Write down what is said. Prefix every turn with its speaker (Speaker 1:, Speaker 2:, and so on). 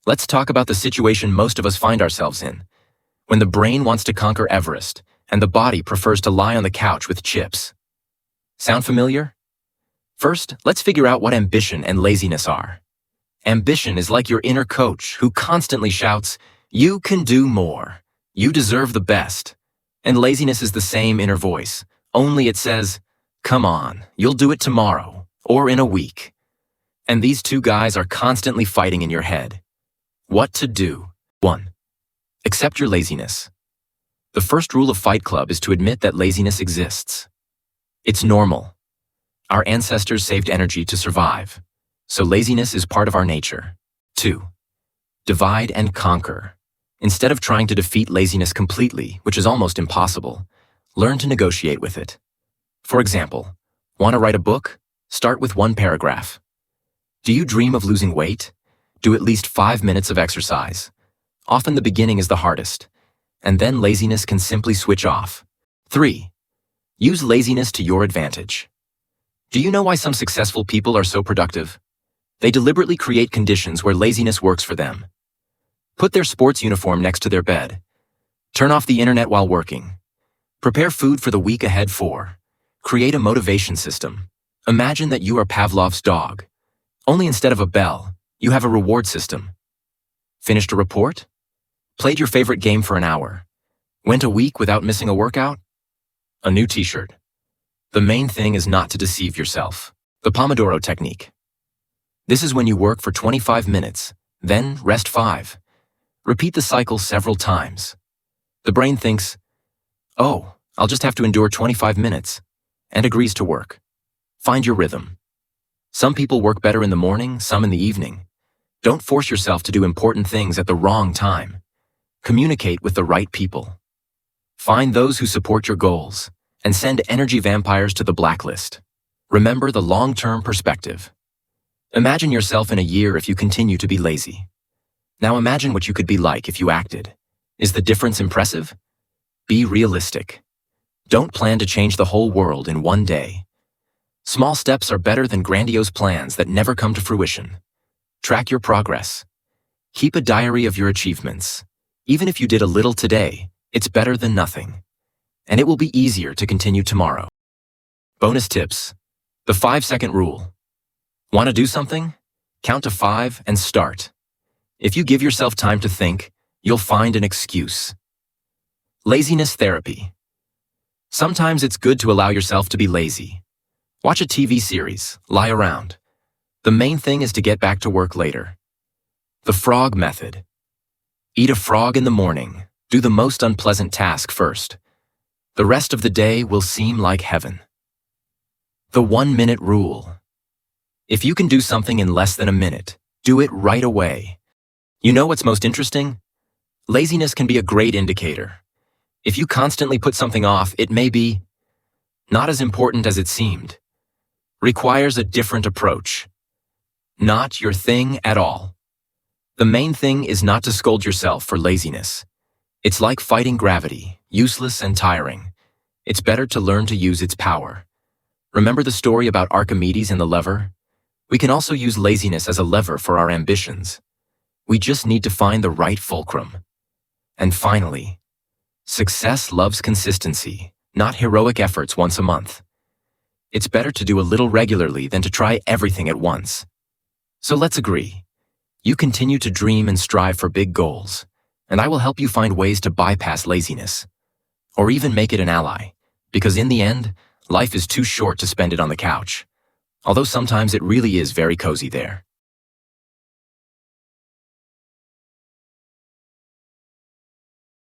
Speaker 1: Let's talk about the situation most of us find ourselves in, when the brain wants to conquer Everest and the body prefers to lie on the couch with chips. Sound familiar? First, let's figure out what ambition and laziness are. Ambition is like your inner coach who constantly shouts, "You can do more. You deserve the best." And laziness is the same inner voice, only it says, "Come on, you'll do it tomorrow, or in a week." And these two guys are constantly fighting in your head. What to do? 1. Accept your laziness. The first rule of Fight Club is to admit that laziness exists. It's normal. Our ancestors saved energy to survive, so laziness is part of our nature. 2. Divide and conquer. Instead of trying to defeat laziness completely, which is almost impossible, learn to negotiate with it. For example, want to write a book? Start with 1 paragraph. Do you dream of losing weight? Do at least 5 minutes of exercise. Often the beginning is the hardest, and then laziness can simply switch off. 3. Use laziness to your advantage. Do you know why some successful people are so productive? They deliberately create conditions where laziness works for them. Put their sports uniform next to their bed. Turn off the internet while working. Prepare food for the week ahead. 4. Create a motivation system. Imagine that you are Pavlov's dog. Only instead of a bell, you have a reward system. Finished a report? Played your favorite game for an hour? Went a week without missing a workout? A new t-shirt. The main thing is not to deceive yourself. The Pomodoro technique. This is when you work for 25 minutes, then rest 5. Repeat the cycle several times. The brain thinks, "Oh, I'll just have to endure 25 minutes," and agrees to work. Find your rhythm. Some people work better in the morning, some in the evening. Don't force yourself to do important things at the wrong time. Communicate with the right people. Find those who support your goals, and send energy vampires to the blacklist. Remember the long-term perspective. Imagine yourself in a year if you continue to be lazy. Now imagine what you could be like if you acted. Is the difference impressive? Be realistic. Don't plan to change the whole world in one day. Small steps are better than grandiose plans that never come to fruition. Track your progress. Keep a diary of your achievements. Even if you did a little today, it's better than nothing. And it will be easier to continue tomorrow. Bonus tips. The 5-second rule. Want to do something? Count to 5 and start. If you give yourself time to think, you'll find an excuse. Laziness therapy. Sometimes it's good to allow yourself to be lazy. Watch a TV series, lie around. The main thing is to get back to work later. The frog method. Eat a frog in the morning. Do the most unpleasant task first. The rest of the day will seem like heaven. The 1-minute rule. If you can do something in less than a minute, do it right away. You know what's most interesting? Laziness can be a great indicator. If you constantly put something off, it may be not as important as it seemed. Requires a different approach. Not your thing at all. The main thing is not to scold yourself for laziness. It's like fighting gravity, useless and tiring. It's better to learn to use its power. Remember the story about Archimedes and the lever? We can also use laziness as a lever for our ambitions. We just need to find the right fulcrum. And finally, success loves consistency, not heroic efforts once a month. It's better to do a little regularly than to try everything at once. So let's agree. You continue to dream and strive for big goals, and I will help you find ways to bypass laziness, or even make it an ally, because in the end, life is too short to spend it on the couch, although sometimes it really is very cozy there.